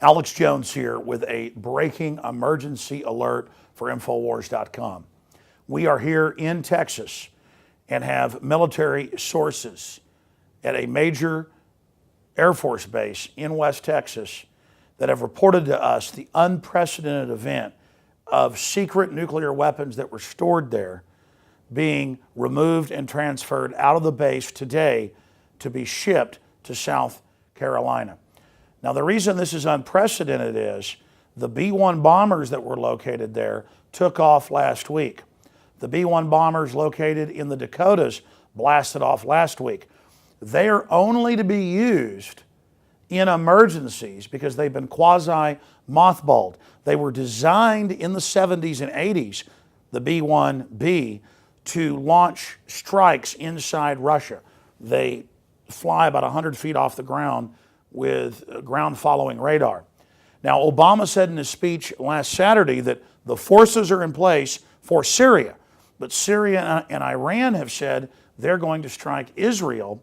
Alex Jones here with a breaking emergency alert for Infowars.com. We are here in Texas and have military sources at a major Air Force base in West Texas that have reported to us the unprecedented event of secret nuclear weapons that were stored there being removed and transferred out of the base today to be shipped to South Carolina. Now, the reason this is unprecedented is the B-1 bombers that were located there took off last week. The B-1 bombers located in the Dakotas blasted off last week. They are only to be used in emergencies because they've been quasi-mothballed. They were designed in the 70s and 80s, the B-1B, to launch strikes inside Russia. They fly about 100 feet off the ground with ground-following radar. Now, Obama said in his speech last Saturday that the forces are in place for Syria, but Syria and Iran have said they're going to strike Israel,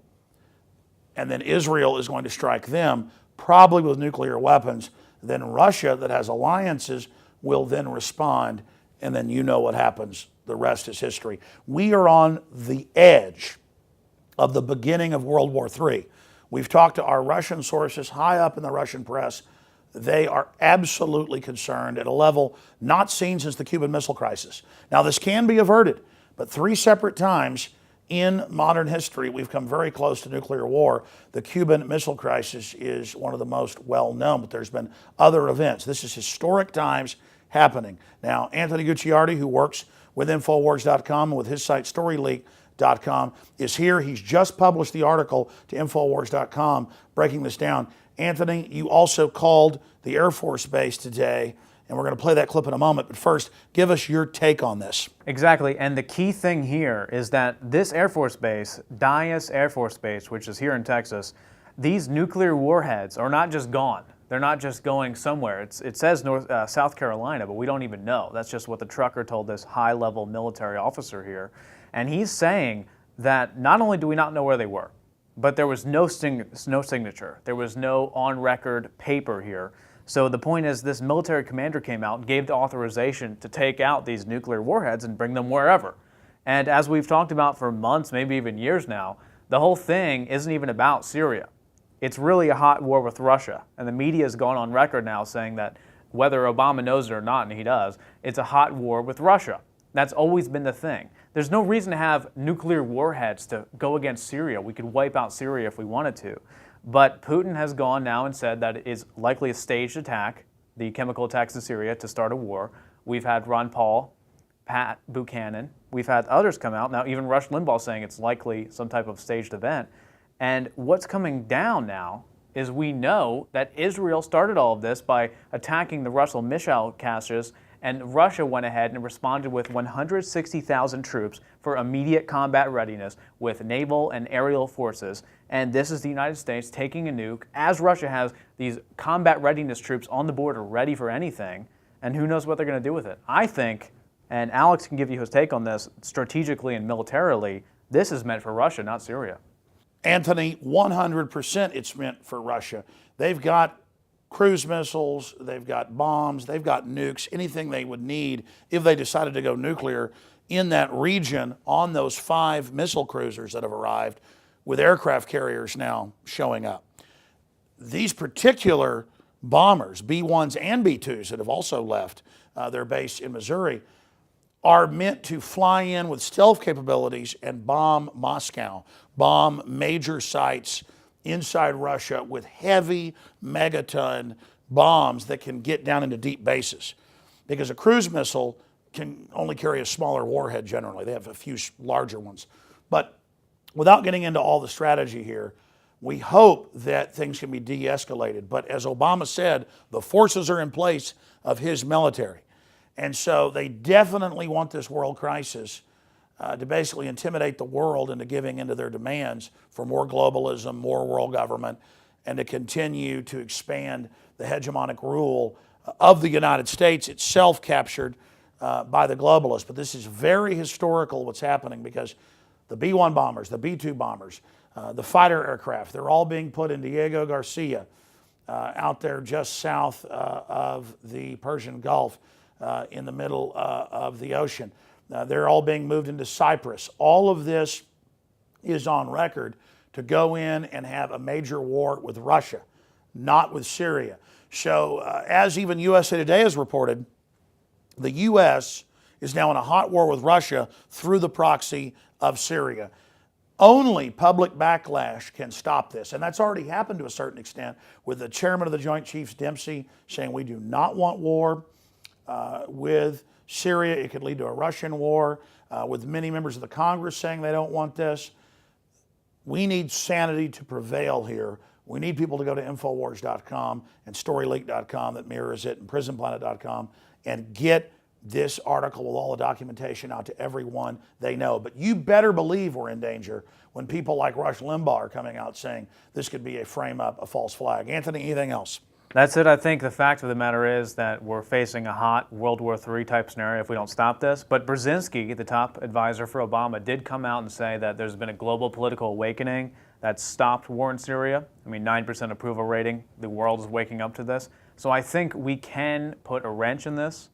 and then Israel is going to strike them, probably with nuclear weapons. Then Russia, that has alliances, will then respond, and then you know what happens. The rest is history. We are on the edge of the beginning of World War III. We've talked to our Russian sources high up in the Russian press. They are absolutely concerned at a level not seen since the Cuban Missile Crisis. Now, this can be averted, but 3 separate times in modern history, we've come very close to nuclear war. The Cuban Missile Crisis is one of the most well-known, but there's been other events. This is historic times happening. Now, Anthony Gucciardi, who works with Infowars.com and with his site StoryLeak.com, is here. He's just published the article to Infowars.com breaking this down. Anthony, you also called the Air Force Base today, and we're going to play that clip in a moment. But first, give us your take on this. Exactly, and the key thing here is that this Air Force Base, Dyess Air Force Base, which is here in Texas, these nuclear warheads are not just gone. They're not just going somewhere. It says South Carolina, but we don't even know. That's just what the trucker told this high-level military officer here. And he's saying that not only do we not know where they were, but there was no signature. There was no on-record paper here. So the point is this military commander came out and gave the authorization to take out these nuclear warheads and bring them wherever. And as we've talked about for months, maybe even years now, the whole thing isn't even about Syria. It's really a hot war with Russia. And the media has gone on record now saying that whether Obama knows it or not, and he does, it's a hot war with Russia. That's always been the thing. There's no reason to have nuclear warheads to go against Syria. We could wipe out Syria if we wanted to. But Putin has gone now and said that it is likely a staged attack, the chemical attacks in Syria, to start a war. We've had Ron Paul, Pat Buchanan. We've had others come out. Now even Rush Limbaugh saying it's likely some type of staged event. And what's coming down now is we know that Israel started all of this by attacking the Russell missile caches, and Russia went ahead and responded with 160,000 troops for immediate combat readiness with naval and aerial forces. And this is the United States taking a nuke, as Russia has these combat readiness troops on the border ready for anything, and who knows what they're going to do with it. I think, and Alex can give you his take on this, strategically and militarily, this is meant for Russia, not Syria. Anthony, 100% it's meant for Russia. They've got cruise missiles, they've got bombs, they've got nukes, anything they would need if they decided to go nuclear in that region on those 5 missile cruisers that have arrived, with aircraft carriers now showing up. These particular bombers, B-1s and B-2s that have also left their base in Missouri, are meant to fly in with stealth capabilities and bomb Moscow, bomb major sites inside Russia with heavy megaton bombs that can get down into deep bases. Because a cruise missile can only carry a smaller warhead generally. They have a few larger ones. But without getting into all the strategy here, we hope that things can be de-escalated. But as Obama said, the forces are in place of his military. And so they definitely want this world crisis to basically intimidate the world into giving into their demands for more globalism, more world government, and to continue to expand the hegemonic rule of the United States, itself captured by the globalists. But this is very historical what's happening, because the B-1 bombers, the B-2 bombers, the fighter aircraft, they're all being put in Diego Garcia out there just south of the Persian Gulf in the middle of the ocean. They're all being moved into Cyprus. All of this is on record to go in and have a major war with Russia, not with Syria. So as even USA Today has reported, the U.S. is now in a hot war with Russia through the proxy of Syria. Only public backlash can stop this. And that's already happened to a certain extent with the chairman of the Joint Chiefs, Dempsey, saying we do not want war with Syria. It could lead to a Russian war, with many members of the Congress saying they don't want this. We need sanity to prevail here. We need people to go to Infowars.com and StoryLeak.com that mirrors it and PrisonPlanet.com and get this article with all the documentation out to everyone they know. But you better believe we're in danger when people like Rush Limbaugh are coming out saying this could be a frame-up, a false flag. Anthony, anything else? That's it. I think the fact of the matter is that we're facing a hot World War III type scenario if we don't stop this. But Brzezinski, the top advisor for Obama, did come out and say that there's been a global political awakening that stopped war in Syria. I mean, 9% approval rating. The world is waking up to this. So I think we can put a wrench in this,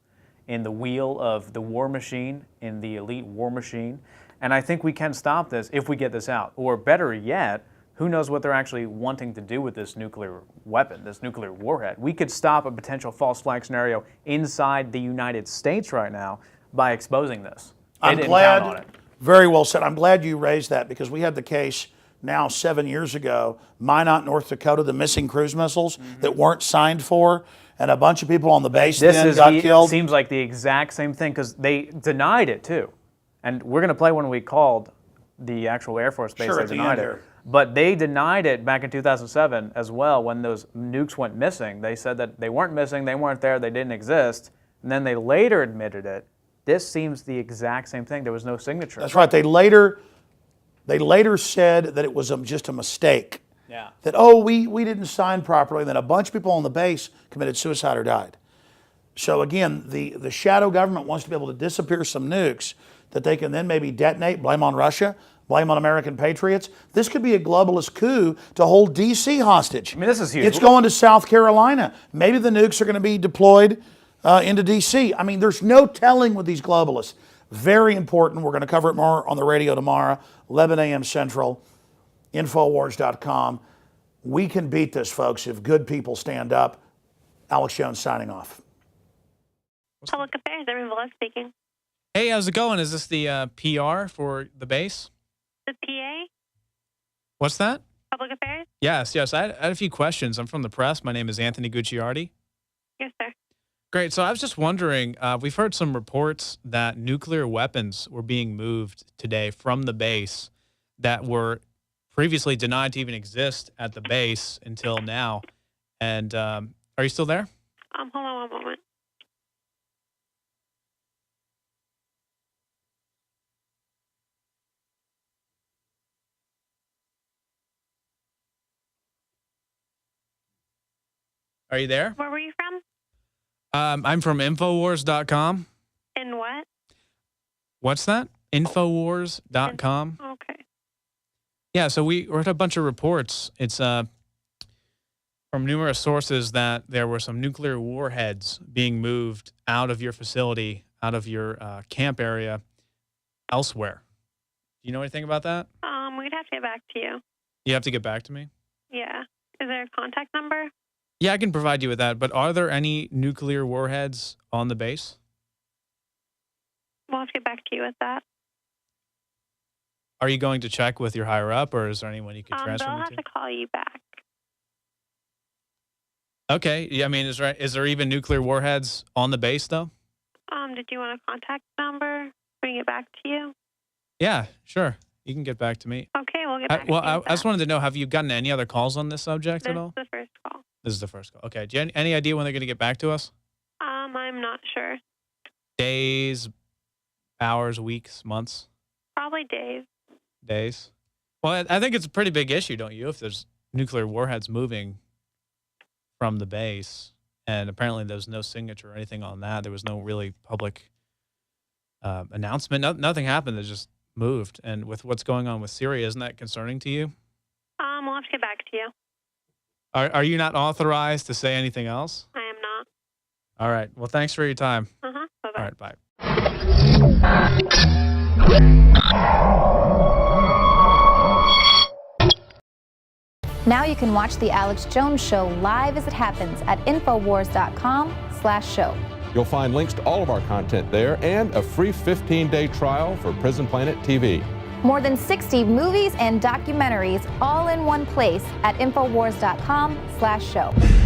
in the wheel of the war machine, in the elite war machine. And I think we can stop this if we get this out. Or better yet, who knows what they're actually wanting to do with this nuclear weapon, this nuclear warhead. We could stop a potential false flag scenario inside the United States right now by exposing this. I'm glad, very well said. I'm glad you raised that because we had the case now 7 years ago, Minot, North Dakota, the missing cruise missiles that weren't signed for, and a bunch of people on the base then got killed. It seems like the exact same thing because they denied it too. And we're going to play when we called the actual Air Force base. Sure, they at the denied end it. here. But they denied it back in 2007 as well when those nukes went missing. They said that they weren't missing, they weren't there, they didn't exist. And then they later admitted it. This seems the exact same thing. There was no signature. That's right. They later said that it was just a mistake. Yeah. That, oh, we didn't sign properly. And then a bunch of people on the base committed suicide or died. So again, the shadow government wants to be able to disappear some nukes that they can then maybe detonate, blame on Russia, blame on American patriots. This could be a globalist coup to hold D.C. hostage. I mean, this is huge. It's going to South Carolina. Maybe the nukes are going to be deployed into D.C. I mean, there's no telling with these globalists. Very important. We're going to cover it more on the radio tomorrow, 11 a.m. Central, Infowars.com. We can beat this, folks, if good people stand up. Alex Jones signing off. Public Affairs, Erin Velez speaking. Hey, how's it going? Is this the PR for the base? The PA? What's that? Public Affairs? Yes. I had a few questions. I'm from the press. My name is Anthony Gucciardi. Yes, sir. Great. So I was just wondering, we've heard some reports that nuclear weapons were being moved today from the base that were previously denied to even exist at the base until now. And are you still there? Hold on one moment. Are you there? Where were you from? I'm from Infowars.com. And what? What's that? Infowars.com. Okay. Yeah, so we heard a bunch of reports. It's from numerous sources that there were some nuclear warheads being moved out of your facility, out of your camp area, elsewhere. Do you know anything about that? We'd have to get back to you. You have to get back to me? Yeah. Is there a contact number? Yeah, I can provide you with that. But are there any nuclear warheads on the base? We'll have to get back to you with that. Are you going to check with your higher up, or is there anyone you could transfer They'll me have to? to call you back. Okay. Yeah, I mean, is there even nuclear warheads on the base, though? Did you want a contact number? Bring it back to you? Yeah, sure. You can get back to me. Okay, we'll get back to you. I with just that. wanted to know, have you gotten any other calls on this subject This at is all? the first call. This is the first call. Okay. Do you any idea when they're going to get back to us? I'm not sure. Days, hours, weeks, months, Probably Dave. days? Well, I think it's a pretty big issue, don't you, if there's nuclear warheads moving from the base, and apparently there's no signature or anything on that. There was no really public announcement. Nothing happened. It just moved. And with what's going on with Syria, isn't that concerning to you? We'll have to get back to you. Are you not authorized to say anything else? I am not. All right. Well, thanks for your time. Bye-bye. All right. Bye. Now you can watch The Alex Jones Show live as it happens at Infowars.com/show. You'll find links to all of our content there and a free 15-day trial for Prison Planet TV. More than 60 movies and documentaries all in one place at Infowars.com/show.